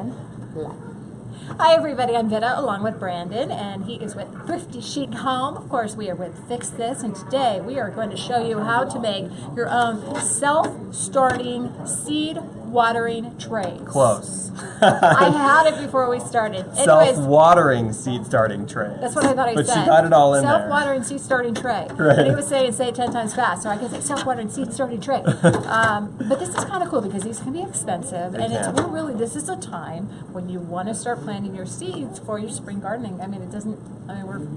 Brandon. Hi everybody, I'm Vida along with Brandon, and he is with Thrifty Chic Home. Of course, we are with Fix This, and today we are going to show you how to make your own self-starting seed watering trays. Close. I had it before we started. Anyways, self-watering seed starting trays. that's what I thought I said. But you got it all in there. Self-watering seed starting tray. Right. And he was saying say it 10 times fast, so I can say self-watering seed starting tray. But this is kind of cool because these can be expensive, and this is a time when you want to start planting your seeds for your spring gardening. I mean,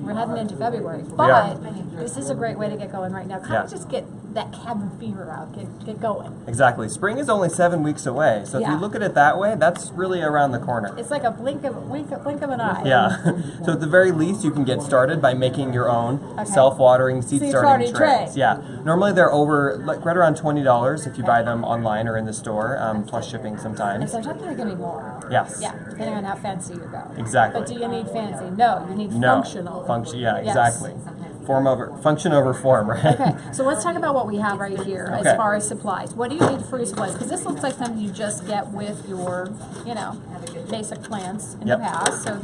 we're heading into February, but this is a great way to get going right now. Kind of just get that cabin fever out, get going. Exactly. Spring is only 7 weeks away, so if you look at it that way, that's really around the corner. It's like a blink of an eye. Yeah. So at the very least, you can get started by making your own self-watering seed starting trays. Yeah. Normally they're over right around $20 if you buy them online or in the store, plus shipping sometimes. And sometimes they can be more. Yes. Yeah, depending on how fancy you go. Exactly. But do you need fancy? No, you need functional. Yeah, exactly. Function over form, right? Okay, so let's talk about what we have right here as far as supplies. What do you need for your supplies? Because this looks like something you just get with your, basic plants in the past. So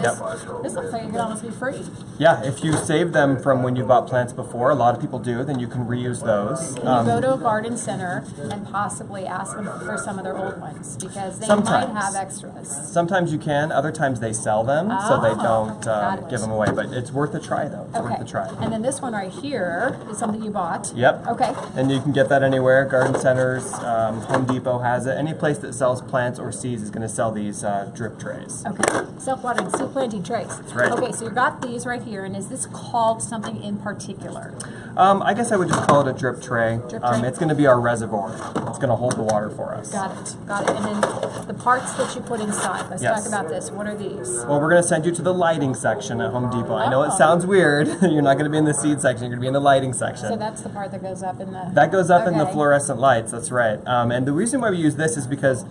this looks like it could almost be free. Yeah, if you save them from when you bought plants before, a lot of people do, then you can reuse those. Can you go to a garden center and possibly ask them for some of their old ones? Because they might have extras. Sometimes you can, other times they sell them, so they don't give them away. But it's worth a try, though. It's worth a try. And then this one right here is something you bought. Yep. Okay. And you can get that anywhere. Garden centers, Home Depot has it. Any place that sells plants or seeds is going to sell these drip trays. Okay. Self-watering seed planting trays. That's right. Okay, so you got these right here, and is this called something in particular? I guess I would just call it a drip tray. It's going to be our reservoir. It's going to hold the water for us. Got it. And then the parts that you put inside. Let's talk about this. What are these? Well, we're going to send you to the lighting section at Home Depot. I know it sounds weird. You're not going to be in the seed section. You're going to be in the lighting section. So that's the part that goes up in the... That goes up in the fluorescent lights. That's right. And the reason why we use this is because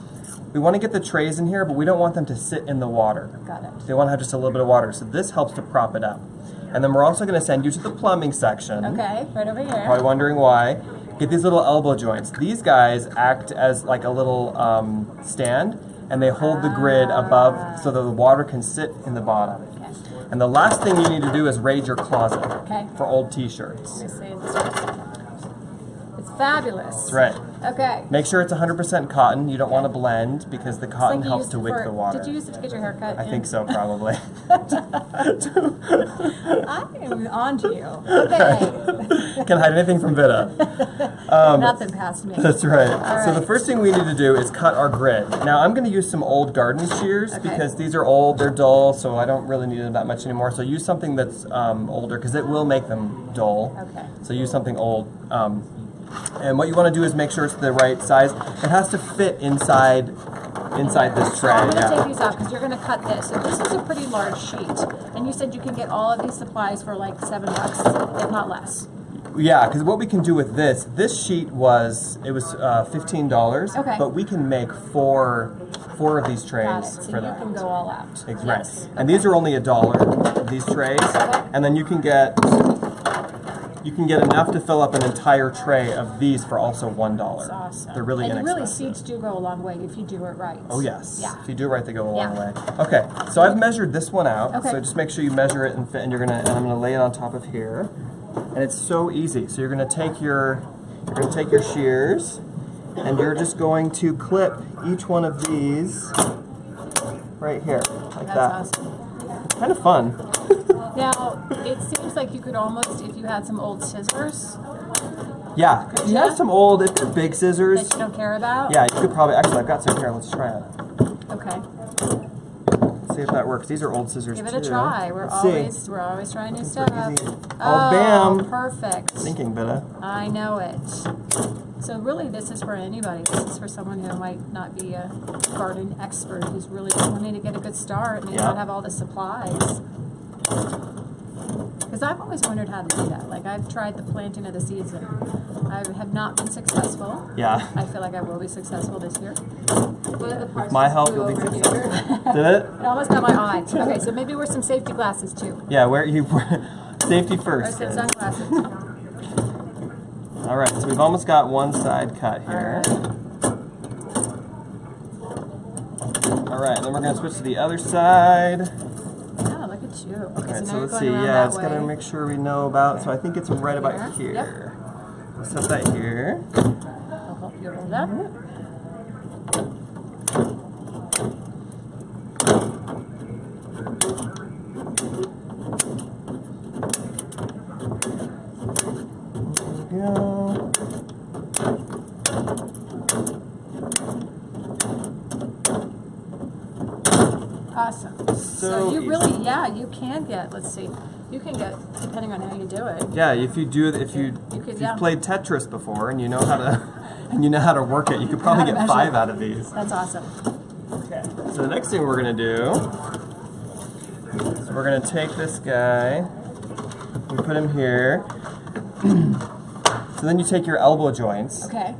we want to get the trays in here, but we don't want them to sit in the water. Got it. They want to have just a little bit of water. So this helps to prop it up. And then we're also going to send you to the plumbing section. Okay, right over here. Probably wondering why. Get these little elbow joints. These guys act as like a little stand, and they hold the grid above so that the water can sit in the bottom. Okay. And the last thing you need to do is raid your closet for old t-shirts. Let me see this. It's fabulous. That's right. Okay. Make sure it's 100% cotton. You don't want to blend because the cotton helps to wick the water. Did you use it to get your hair cut? I think so, probably. I am on to you. Okay. Can't hide anything from Vida. Nothing past me. That's right. So the first thing we need to do is cut our grid. Now I'm going to use some old garden shears because these are old, they're dull, so I don't really need them that much anymore. So use something that's older because it will make them dull. Okay. So use something old. And what you want to do is make sure it's the right size. It has to fit inside this tray. I'm going to take these off because you're going to cut this. So this is a pretty large sheet. And you said you can get all of these supplies for like $7, if not less. Yeah, because what we can do with this sheet was $15. But we can make four of these trays for that. So you can go all out. Right. Yes. And these are only $1, these trays. And then you can get enough to fill up an entire tray of these for also $1. That's awesome. They're really inexpensive. And really, seeds do go a long way if you do it right. Oh yes. Yeah. If you do it right, they go a long way. Okay. So I've measured this one out. Okay. So just make sure you measure it and fit. And I'm gonna lay it on top of here. And it's so easy. So you're gonna take your shears, and you're just going to clip each one of these right here, like that. That's awesome. It's kind of fun. Now, it seems like you could almost, if you had some old scissors. Yeah, if you have some old, if they're big scissors. That you don't care about? Yeah, you could probably, actually I've got some here, let's try it. Okay. Let's see if that works. These are old scissors too. Give it a try. We're always trying new stuff. Oh, bam. Perfect. Thinking, Vida. I know it. So really this is for anybody. This is for someone who might not be a garden expert, who's really just wanting to get a good start and may not have all the supplies. Because I've always wondered how to do that. Like, I've tried the planting of the seeds and I have not been successful. Yeah. I feel like I will be successful this year. With my help, you'll be successful. Did it? It almost got my eye. Okay, so maybe wear some safety glasses too. Yeah, safety first. Or some sunglasses. All right, so we've almost got one side cut here. All All right, then we're going to switch to the other side. Yeah, look at you. Okay, Alright, so so now let's you're see. going around Yeah, that just gotta way. make sure we know about. So I think it's right about Here. here. We'll set that here. I'll help you hold up. There we go. Awesome. So you really, yeah, you can get, let's see, you can get, depending on how you do it. Yeah, if you've played Tetris before and you know how to work it, you could probably get 5 out of these. That's awesome. Okay. So the next thing we're gonna do is we're gonna take this guy, we put him here. So then you take your elbow joints. Okay. I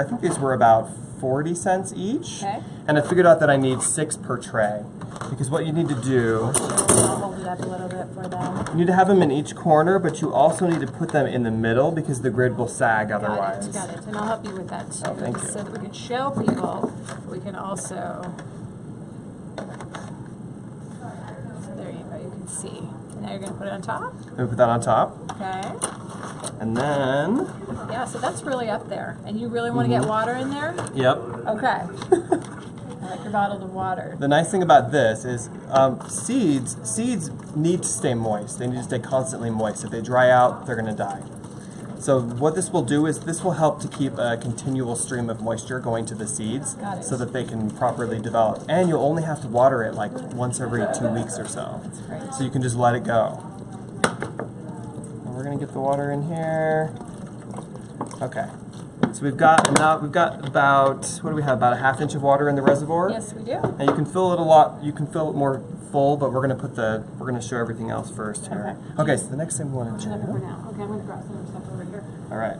think these were about 40 cents each. Okay. And I figured out that I need 6 per tray. Because what you need to do, I'll hold it up a little bit for them. you need to have them in each corner, but you also need to put them in the middle because the grid will sag otherwise. Got it. And I'll help you with that too. Oh, thank you. So that we can show people, we can also, so there you go, you can see. And now you're going to put it on top. We put that on top. Okay. And then, Yeah, so that's really up there. And you really want to get water in there? yep. Okay. I like your bottle of water. The nice thing about this is seeds need to stay moist. They need to stay constantly moist. If they dry out, they're going to die. So what this will do is this will help to keep a continual stream of moisture going to the seeds so that they can properly develop. And you'll only have to water it like once every 2 weeks or so. That's great. So you can just let it go. And we're going to get the water in here. Okay. So we've got about, what do we have, about a ½ inch of water in the reservoir? Yes, we do. And you can fill it more full, but we're going to show everything else first here. Okay, so the next thing we want to do. Enough for now. Okay, I'm going to grab some stuff over here. All right.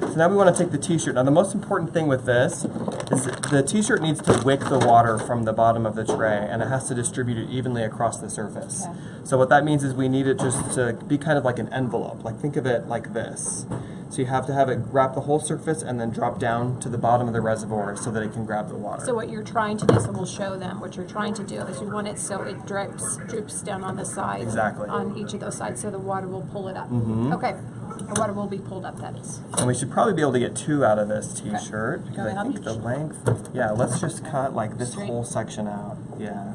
So now we want to take the T-shirt. Now the most important thing with this is the T-shirt needs to wick the water from the bottom of the tray, and it has to distribute it evenly across the surface. Okay. So what that means is we need it just to be kind of like an envelope. Like think of it like this. So you have to have it wrap the whole surface and then drop down to the bottom of the reservoir so that it can grab the water. So what you're trying to do, so we'll show them, what you're trying to do is you want it so it droops down on the side. Exactly. On each of those sides, so the water will pull it up. Okay. The water will be pulled up, that is. And we should probably be able to get 2 out of this T-shirt because Go I think the length. Yeah, let's just cut like this whole section out. Yeah.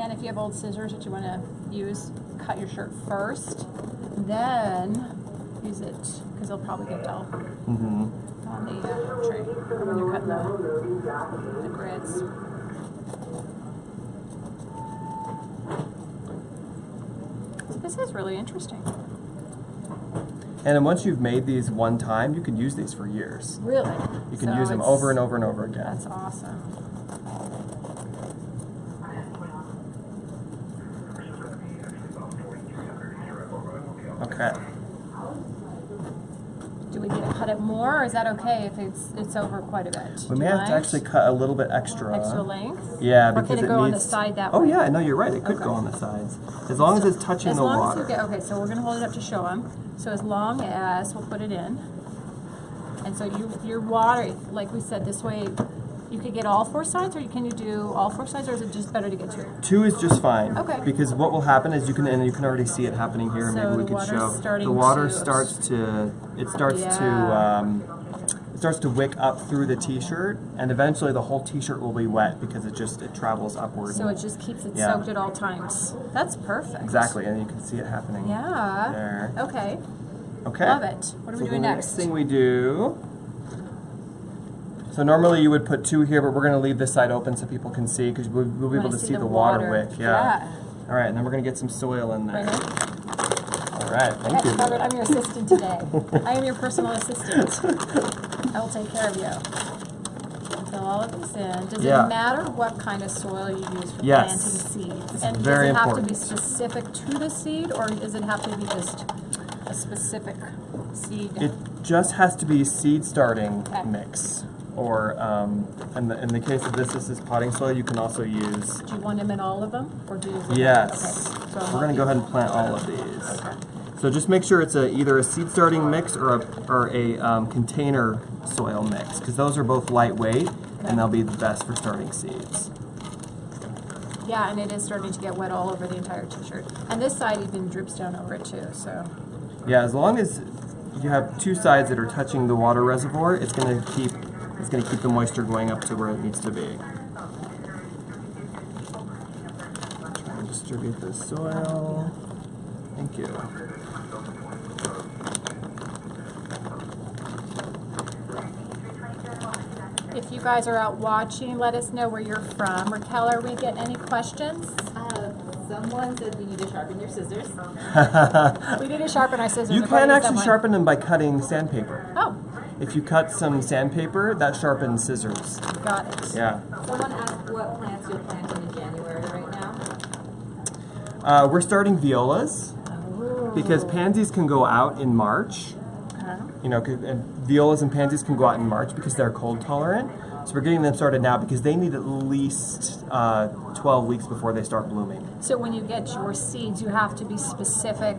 And if you have old scissors that you want to use, cut your shirt first, then use it because it'll probably get dull on the tray or when you're cutting the grids. So this is really interesting. And then once you've made these one time, you can use these for years. Really? You can use them over and over and over again. That's awesome. Okay. Do we need to cut it more, or is that okay if it's over quite a bit? We may have to actually cut a little bit extra. Extra length? Yeah, or because can it go on the side that way? Oh yeah, no, you're right. It could go on the sides. As long as it's touching the water. Okay, so we're going to hold it up to show them. So as long as we'll put it in. And so your water, like we said, this way you could get all 4 sides, or can you do all 4 sides, or is it just better to get 2? 2 is just fine. Okay. Because what will happen is you can already see it happening here. So maybe we could show the water starts to wick up through the T-shirt, and eventually the whole T-shirt will be wet because it travels upward. So it just keeps it soaked at all times. That's perfect. Exactly, and you can see it happening. Yeah. There. Okay. Okay. Love it. What are we doing next? The next thing we do. So normally you would put 2 here, but we're going to leave this side open so people can see because we'll be able to see the water wick. Yeah. All right, and then we're going to get some soil in there. All right, thank you. I'm your assistant today. I am your personal assistant. I will take care of you. Fill all of this in. Does it matter what kind of soil you use for planting seeds? And very does it have important. to be specific to the seed, or does it have to be just a specific seed? It just has to be seed starting mix. Or in the case of this is potting soil. You can also use. Do you want them in all of them, or do you? Yes. Okay. So we're going to go ahead and plant all of these. Okay. So just make sure it's either a seed starting mix or a container soil mix, because those are both lightweight and they'll be the best for starting seeds. Yeah, and it is starting to get wet all over the entire T-shirt. And this side even drips down over it too, so. Yeah, as long as you have two sides that are touching the water reservoir, it's gonna keep the moisture going up to where it needs to be. Try and distribute the soil. Thank you. If you guys are out watching, let us know where you're from. Raquel, are we getting any questions? Someone said we need to sharpen your scissors. We need to sharpen our scissors. You can according to actually someone. sharpen them by cutting sandpaper. Oh, If you cut some sandpaper, that sharpens scissors. got it. Yeah. Someone asked what plants you're planting in January right now. We're starting violas because pansies can go out in March. You know, and violas and pansies can go out in March because they're cold tolerant. So we're getting them started now because they need at least 12 weeks before they start blooming. So when you get your seeds, you have to be specific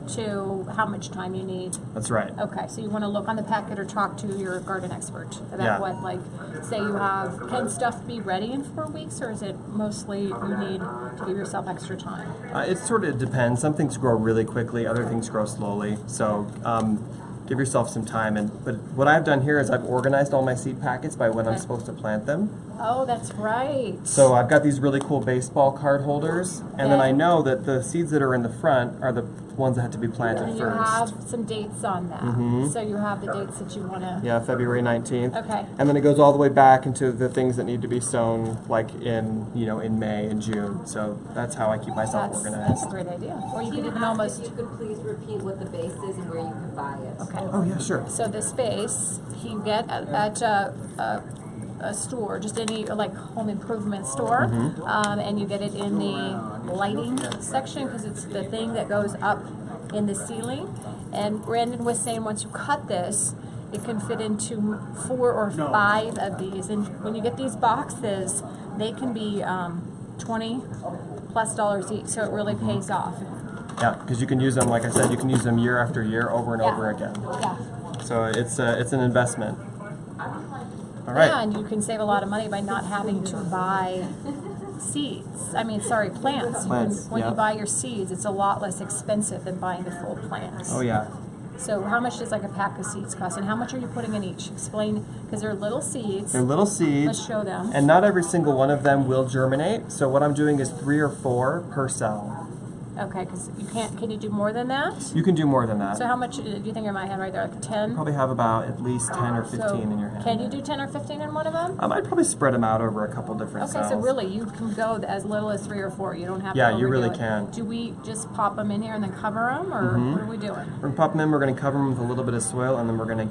to how much time you need. That's right. Okay, so you want to look on the packet or talk to your garden expert about Yeah. what, like, say you have, can stuff be ready in 4 weeks, or is it mostly you need to give yourself extra time? It sort of depends. Some things grow really quickly, other things grow slowly. So give yourself some time. But what I've done here is I've organized all my seed packets by when I'm supposed to plant them. Oh, that's right. So I've got these really cool baseball card holders, and then I know that the seeds that are in the front are the ones that have to be planted And you first. have some dates on that. So you have the dates that you want to. Yeah, February 19th. Okay. And then it goes all the way back into the things that need to be sown, like in May and June. So that's how I keep myself That's organized. a great idea. Or you could even If almost. you could please repeat what the base is and where you can buy it. Okay. Oh yeah, sure. So this base you get at a store, just any like home improvement store, and you get it in the lighting section because it's the thing that goes up in the ceiling. And Brandon was saying once you cut this, it can fit into 4 or 5 of these. And when you get these boxes, they can be $20+ each, so it really pays off. Yeah, because you can use them, like I said, you can use them year after year, over and over again. Yeah. So it's an investment. All right. And you can save a lot of money by not having to buy seeds. I mean, sorry, plants. When you buy your seeds, it's a lot less expensive than buying the full plants. Oh yeah. So how much does like a pack of seeds cost, and how much are you putting in each? Explain, because they're little seeds. They're little seeds. Let's show them. And not every single one of them will germinate. So what I'm doing is 3 or 4 per cell. Okay, because you can't. Can you do more than that? You can do more than that. So how much do you think in my hand right there? Like 10? Probably have about at least 10 or 15 in your hand. Can you do 10 or 15 in one of them? I'd probably spread them out over a couple different cells. Okay, so really you can go as little as 3 or 4. You don't have to Yeah, you overdo really it. can. Do we just pop them in here and then cover them, or what are we doing? We're gonna pop them in. We're gonna cover them with a little bit of soil, and then we're gonna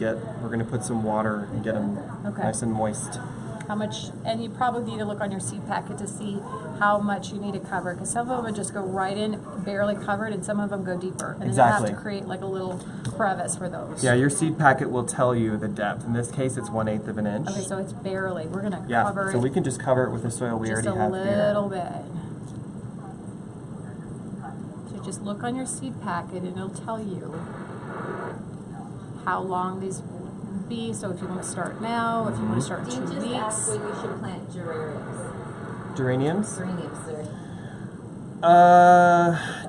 put some water and get them nice and moist. How much, and you probably need to look on your seed packet to see how much you need to cover, because some of them would just go right in, barely covered, and some of them go deeper. And then you have to create like a little crevice for those. Yeah, your seed packet will tell you the depth. In this case, it's 1/8 of an inch. Okay, so it's barely. We're gonna Yeah, cover so it we can just cover it with the soil we just already a have here. little bit. So just look on your seed packet, and it'll tell you how long these be. So if you want to start now, if you want to start in 2 Dean just asked weeks. when you should plant geraniums. Geraniums? Geraniums, sorry.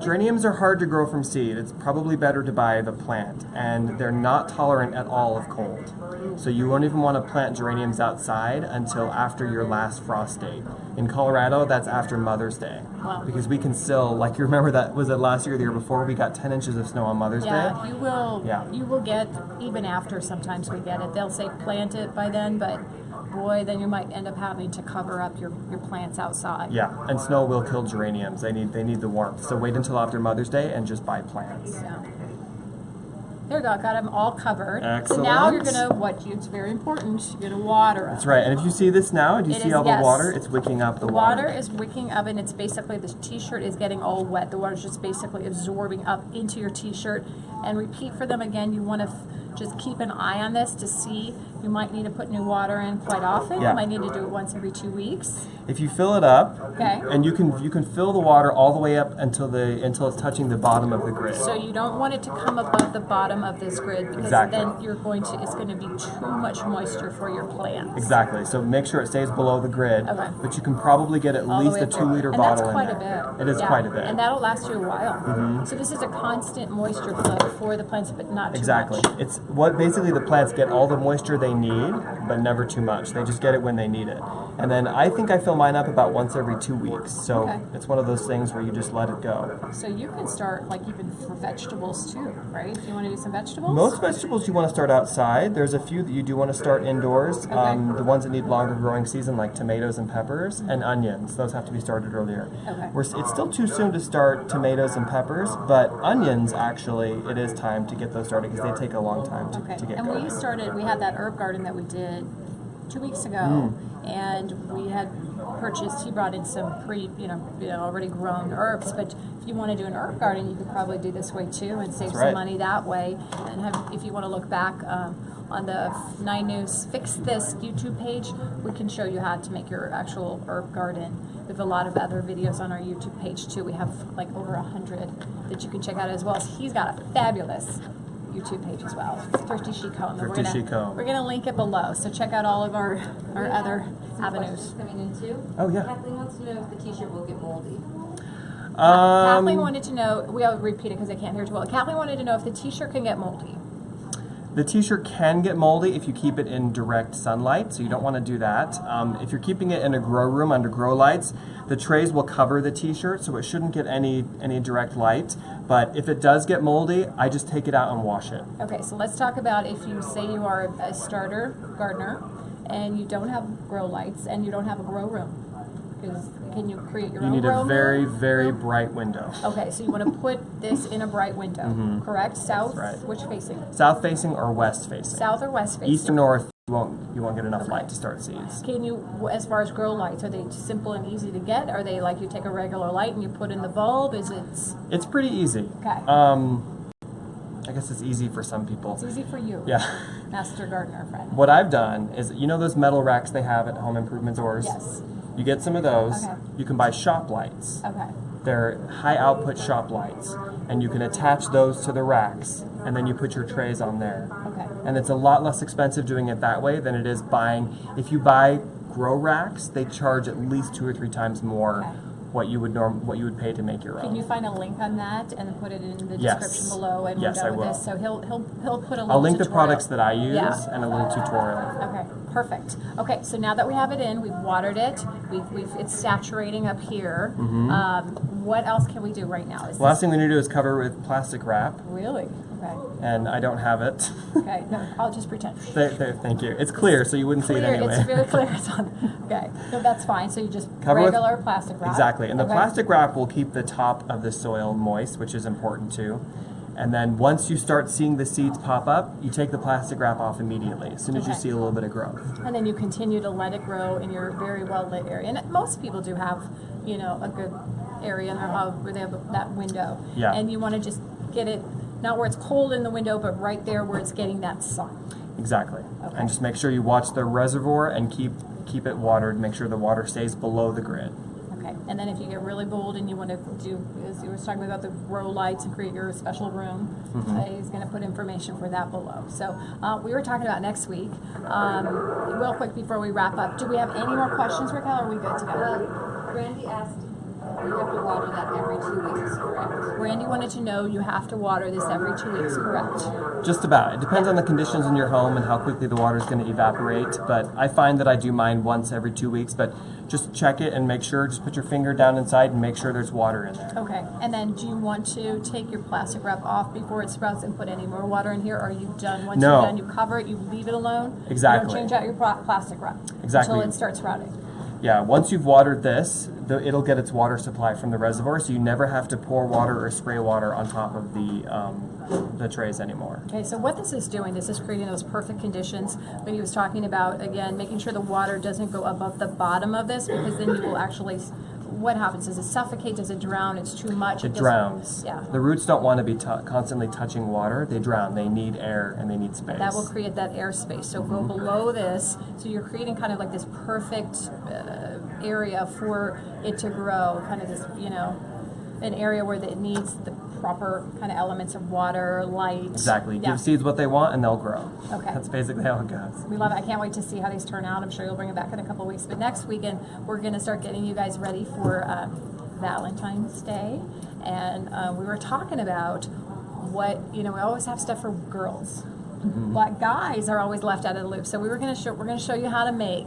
Geraniums are hard to grow from seed. It's probably better to buy the plant, and they're not tolerant at all of cold. So you won't even want to plant geraniums outside until after your last frost date. In Colorado, that's after Mother's Day. Wow. Because we can still, like you remember that, was it last year or the year before, we got 10 inches of snow on Mother's Day? Yeah, you will. Yeah. You will get, even after sometimes we get it. They'll say plant it by then, but boy, then you might end up having to cover up your plants outside. Yeah, and snow will kill geraniums. They need the warmth. So wait until after Mother's Day and just buy plants. Yeah. There you go. Got them all covered. Excellent. So now you're gonna it's very important. You're gonna water them. That's right. And if you see this now, do you see all the water? It's wicking up the water. Water is wicking up, and it's basically the T-shirt is getting all wet. The water is just basically absorbing up into your T-shirt. And repeat for them again. You want to just keep an eye on this to see. You might need to put new water in quite often. Yeah. You might need to do it once every 2 weeks. If you fill it up, Okay. and you can fill the water all the way up until it's touching the bottom of the grid. So you don't want it to come above the bottom of this grid because Exactly. then it's going to be too much moisture for your plants. Exactly. So make sure it stays below the grid. Okay. But you can probably get at All the least way a up 2-liter and bottle that's quite in there. a bit. It is Yeah. quite a bit. And that'll last you a while. So this is a constant moisture flow for the plants, but not too Exactly. much. It's what basically the plants get all the moisture they need, but never too much. They just get it when they need it. And then I think I fill mine up about once every 2 weeks. So Okay. it's one of those things where you just let it go. So you can start like even for vegetables too, right? If you want to do some vegetables. Most vegetables you want to start outside. There's a few that you do want to start indoors. Okay. The ones that need longer growing season, like tomatoes and peppers, and onions. Those have to be started earlier. Okay. It's still too soon to start tomatoes and peppers, but onions actually, it is time to get those started because they take a long time to get And going. we had that herb garden that we did 2 weeks ago, Mm. and we had purchased. He brought in some already grown herbs. But if you want to do an herb garden, you could probably do this way too, and save That's some right. money that way. And if you want to look back on the 9 News Fix This YouTube page, we can show you how to make your actual herb garden. We have a lot of other videos on our YouTube page too. We have like over 100 that you can check out as well. So he's got a fabulous YouTube page as well, Thrifty Chic Home. And Thrifty Chic Home. We're gonna link it below, so check out all of our other Some avenues. questions coming in too. Oh, yeah. Kathleen wants to know if the T-shirt will get moldy. Kathleen wanted to know. We'll repeat it because I can't hear too well. Kathleen wanted to know if the T-shirt can get moldy. The T-shirt can get moldy if you keep it in direct sunlight, so you don't want to do that. If you're keeping it in a grow room under grow lights, the trays will cover the T-shirt, so it shouldn't get any direct light. But if it does get moldy, I just take it out and wash it. Okay, so let's talk about if you say you are a starter gardener and you don't have grow lights and you don't have a grow room. Because can you create your You own need grow a very, room? very bright window. Okay, so you want to put this in a bright window, correct? South, That's right. which facing? South facing or west facing? South or west facing? East or north, you won't get enough light to start seeds. Can you, as far as grow lights, are they simple and easy to get? Are they like you take a regular light and you put in the bulb? Is it? It's pretty easy. Okay. I guess it's easy for some people. It's easy for you, Yeah. master gardener friend. What I've done is, you know those metal racks they have at home improvement stores? Yes. You get some of those. Okay. You can buy shop lights. Okay. They're high output shop lights, and you can attach those to the racks, and then you put your trays on there. Okay. And it's a lot less expensive doing it that way than it is buying. If you buy grow racks, they charge at least 2 or 3 times more Okay. what you would pay to make your own. Can you find a link on that and put it in the Yes. description below? And Yes, we're done I with will. this. So he'll put a little I'll link the tutorial. products that I use Yeah. and a little tutorial. Okay, perfect. Okay, so now that we have it in, we've watered it. It's saturating up here. What else can we do right now? Is The last thing we need to do is cover with plastic wrap, really? Okay. and I don't have it. Okay. No, I'll just pretend. Thank you. It's clear, so you wouldn't see it Clear. anyway. It's really clear. It's on. Okay. No, that's fine. So you just Cover with- regular plastic wrap. Exactly, and the Okay. plastic wrap will keep the top of the soil moist, which is important too. And then once you start seeing the seeds pop up, you take the plastic wrap off immediately, as soon as you Okay. see a little bit of growth. And then you continue to let it grow in your very well lit area. And most people do have, a good area in their house where they have that window. Yeah. And you want to just get it, not where it's cold in the window, but right there where it's getting that sun. Exactly. Okay. And just make sure you watch the reservoir and keep it watered. Make sure the water stays below the grid. Okay. And then if you get really bold and you want to do, as you were talking about the grow lights and create your special room, he's going to put information for that below. So we were talking about next week. Real quick before we wrap up, do we have any more questions, Raquel? Or are we good to go? Randy asked, you have to water that every 2 weeks, correct? Randy wanted to know you have to water this every 2 weeks, correct? Just about. It depends on the conditions in your home and how quickly the water is going to evaporate. But I find that I do mine once every 2 weeks. But just check it and make sure. Just put your finger down inside and make sure there's water in there. Okay. And then do you want to take your plastic wrap off before it sprouts and put any more water in here? Or are you done? Once No. you're done, you cover it, you leave it alone? Exactly. You don't change out your plastic wrap Exactly. until it starts sprouting? Yeah, once you've watered this, it'll get its water supply from the reservoir, so you never have to pour water or spray water on top of the trays anymore. Okay, so what this is doing, this is creating those perfect conditions. But he was talking about, again, making sure the water doesn't go above the bottom of this, because then you will actually what happens? Does it suffocate? Does it drown? It's too much? It drowns. Yeah. The roots don't want to be constantly touching water. They drown. They need air and they need space. That will create that airspace. So go below this. So you're creating kind of like this perfect area for it to grow. Kind of this, you know, an area where it needs the proper kind of elements of water, light. Exactly. Yeah. Give seeds what they want and they'll grow. Okay. That's basically how it goes. We love it. I can't wait to see how these turn out. I'm sure you'll bring it back in a couple of weeks. But next weekend, we're going to start getting you guys ready for Valentine's Day. And we were talking about what, you know, we always have stuff for girls. But guys are always left out of the loop. So we're going to show you how to make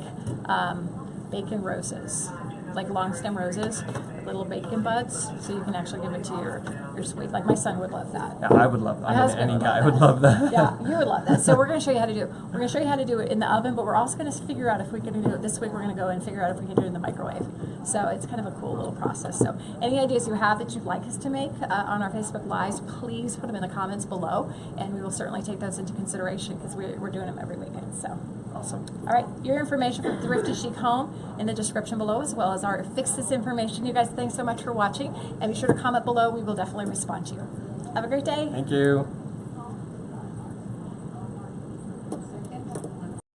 bacon roses, like long stem roses, little bacon buds, so you can actually give it to your sweet. Like my son would love that. Yeah, I would love that. My I mean, husband any would guy love would love that. Yeah, you would love that. So we're going to show you how to do it. We're going to show you how to do it in the oven, but we're also going to figure out if we can do it this week. We're going to go and figure out if we can do it in the microwave. So it's kind of a cool little process. So any ideas you have that you'd like us to make on our Facebook Lives, please put them in the comments below, and we will certainly take those into consideration because we're doing them every weekend. So. Awesome. All right, your information for Thrifty Chic Home in the description below, as well as our Fix This information. You guys, thanks so much for watching, and be sure to comment below. We will definitely respond to you. Have a great day. Thank you.